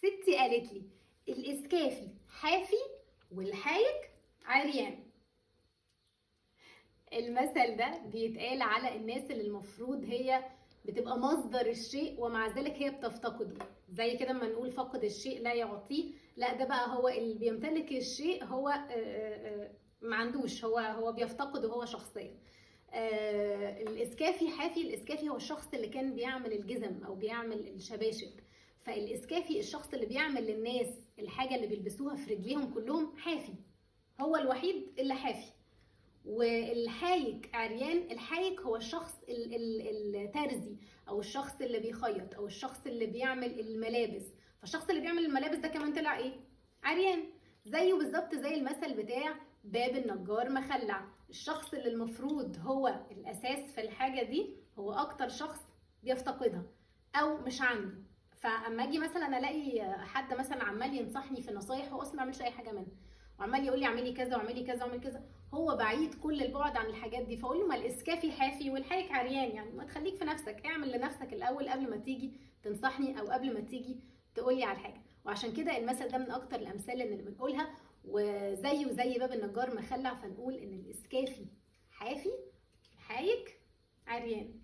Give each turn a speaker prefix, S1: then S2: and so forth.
S1: ستي قالت لي الإسكافي حافي والحايك عريان. المثل ده بيتقال على الناس اللي المفروض هي بتبقى مصدر الشيء ومع ذلك هي بتفتقده، زي كده ما نقول فقد الشيء لا يعطيه. لا، ده بقى هو اللي بيمتلك الشيء هو ما عندوش، هو بيفتقده هو شخصيا. الإسكافي حافي. الإسكافي هو الشخص اللي كان بيعمل الجزم أو بيعمل الشباشب، فالإسكافي الشخص اللي بيعمل للناس الحاجة اللي بيلبسوها في رجليهم كلهم حافي، هو الوحيد اللي حافي. والحايك عريان. الحايك هو الشخص الترزي او الشخص اللي بيخيط او الشخص اللي بيعمل الملابس، فالشخص اللي بيعمل الملابس ده كمان طلع ايه؟ عريان. زيه بالظبط زي المثل بتاع باب النجار مخلع. الشخص اللي المفروض هو الاساس في الحاجه دي هو اكتر شخص بيفتقدها او مش عنده. فاما اجي مثلا الاقي حد مثلا عمال ينصحني في نصايح هو اصلا ما عملش اي حاجه منها، وعمال يقول لي اعملي كذا واعملي كذا واعملي كذا، هو بعيد كل البعد عن الحاجات دي. فاقول له ما الاسكافي حافي والحايك عريان، يعني ما تخليك في نفسك، اعمل لنفسك الاول قبل ما تيجي تنصحني او قبل ما تيجي تقولي على الحاجه. وعشان كده المثل ده من اكتر الامثال اللي بنقولها، وزيه زي باب النجار مخلع، فنقول ان الاسكافي حافي الحايك عريان.